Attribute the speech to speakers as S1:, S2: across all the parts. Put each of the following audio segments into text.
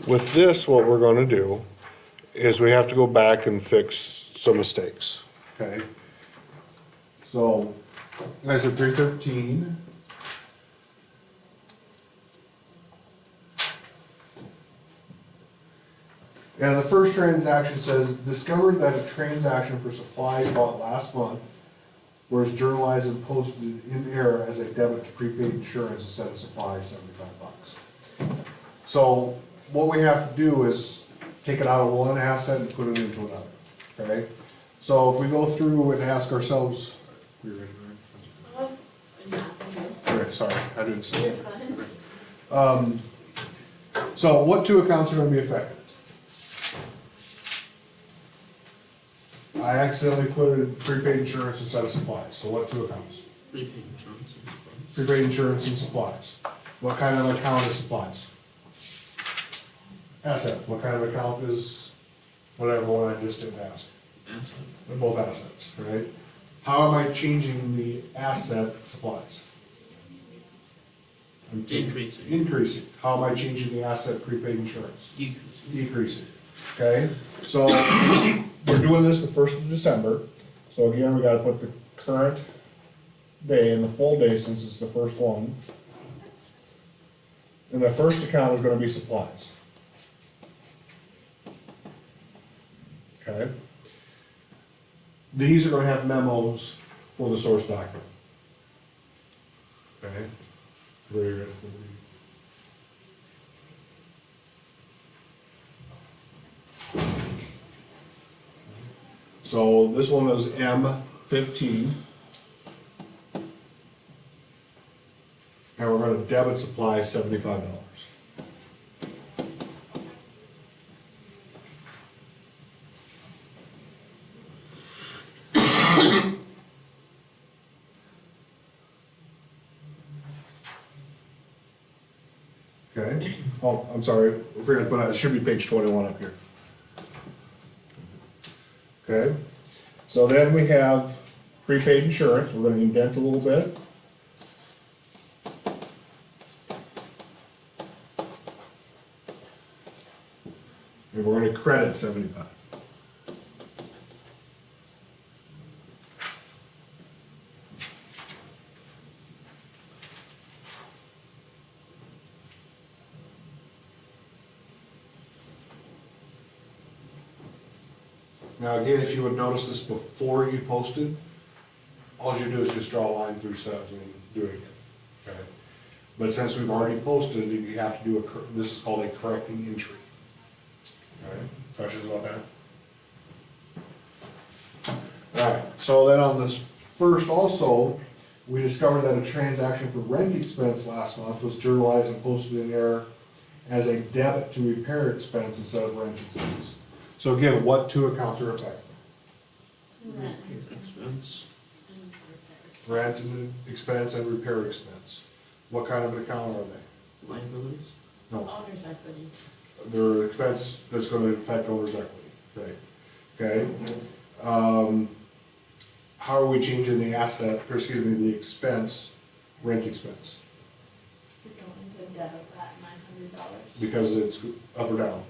S1: with this, what we're gonna do is we have to go back and fix some mistakes, okay? So, you guys have 313. And the first transaction says, discovered that a transaction for supplies bought last month was journalized and posted in error as a debit to prepaid insurance instead of supplies, $75. So what we have to do is take it out of one asset and put it into another, okay? So if we go through and ask ourselves, we ready, right? Okay, sorry, I didn't see it. So what two accounts are gonna be affected? I accidentally put in prepaid insurance instead of supplies, so what two accounts?
S2: Prepaid insurance and supplies.
S1: Prepaid insurance and supplies. What kind of account is supplies? Asset. What kind of account is whatever one I just did ask?
S2: Asset.
S1: They're both assets, right? How am I changing the asset supplies? I'm
S2: Increasing.
S1: Increasing. How am I changing the asset prepaid insurance?
S2: Decreasing.
S1: Decreasing. Okay, so we're doing this the 1st of December. So again, we gotta put the current day and the full day since it's the first one. And the first account is gonna be supplies. Okay? These are gonna have memos for the source document. Okay? Very good. So this one is M15. And we're gonna debit supply $75. Okay, oh, I'm sorry, I forgot to put it should be page 21 up here. Okay, so then we have prepaid insurance, we're gonna indent a little bit. And we're gonna credit 75. Now again, if you would notice this before you posted, all you do is just draw a line through stuff and do it again, okay? But since we've already posted, you have to do this is called a correcting entry. All right, questions about that? All right, so then on this first also, we discovered that a transaction for rent expense last month was journalized and posted in error as a debit to repair expense instead of rent expense. So again, what two accounts are affected?
S3: Rent
S2: Expense.
S3: and repairs.
S1: Rent and expense and repair expense. What kind of an account are they?
S2: Liabilities.
S1: No,
S3: Owner's equity.
S1: they're an expense that's gonna affect owner's equity, okay? Okay? How are we changing the asset, or excuse me, the expense, rent expense?
S3: You're going to debit that $900
S1: Because it's up or down?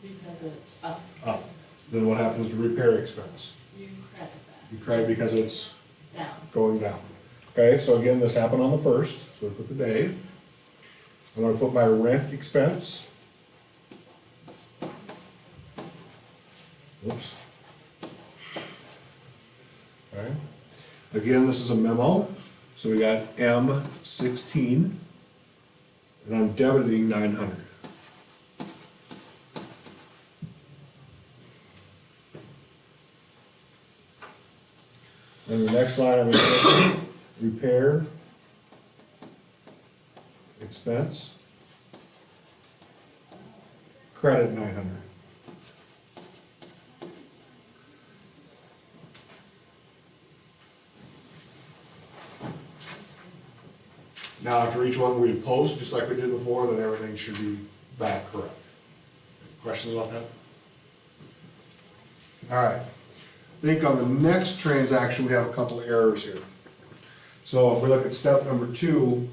S3: because it's up.
S1: Up. Then what happens to repair expense?
S3: You credit
S1: You credit because it's
S3: that down.
S1: going down. Okay, so again, this happened on the 1st, so we put the day. I'm gonna put my rent expense. Oops. Alright, again, this is a memo, so we got M16, and I'm debiting 900. And the next line, I'm gonna repair expense, credit 900. Now after each one we post, just like we did before, then everything should be back correct. Questions about that? All right. I think on the next transaction, we have a couple of errors here. So if we look at step number 2,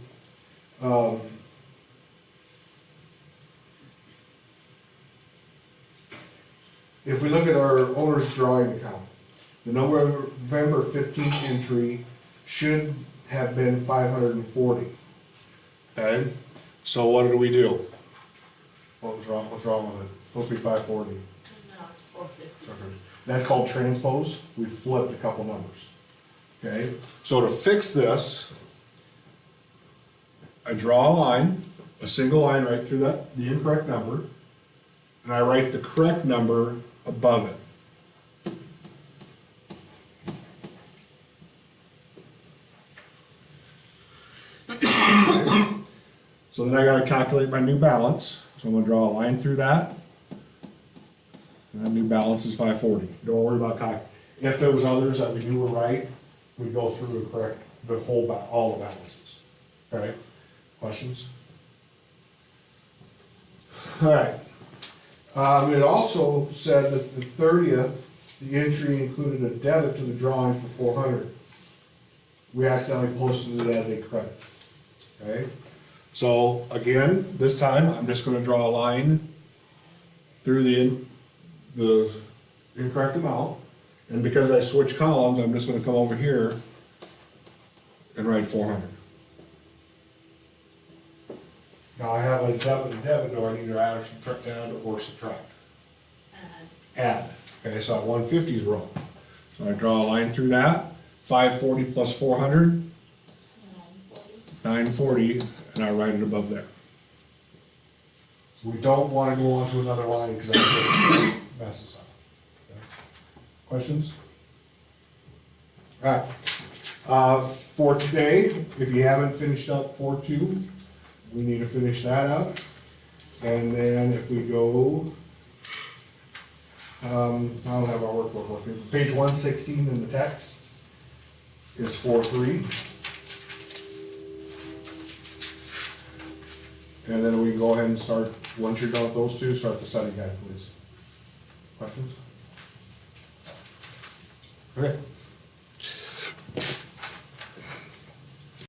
S1: if we look at our owner's drawing account, the November 15th entry should have been 540. Okay, so what did we do? What's wrong with it? Supposed to be 540.
S3: And now it's 450.
S1: That's called transpose. We flipped a couple numbers. Okay, so to fix this, I draw a line, a single line right through that, the incorrect number, and I write the correct number above it. So then I gotta calculate my new balance, so I'm gonna draw a line through that. And that new balance is 540. Don't worry about if there was others that we knew were right, we'd go through and correct the whole, all the balances. Okay, questions? All right. It also said that the 30th, the entry included a debit to the drawing for 400. We accidentally posted it as a credit. Okay, so again, this time I'm just going to draw a line through the incorrect amount, and because I switched columns, I'm just going to come over here and write 400. Now I have a debit and debit, do I need to add or subtract, Add. Okay, so that 150 is wrong. So I draw a line through that, 540 plus 400, 940, and I write it above there. So we don't want to go on to another line because that could mess us up. Okay. Questions? All right. For today, if you haven't finished up 4.2, we need to finish that up. And then if we go, I don't have our workbook with me. Page 116 in the text is 4.3. And then we can go ahead and start, once you're done with those two, start the study guide, please. Questions? Okay.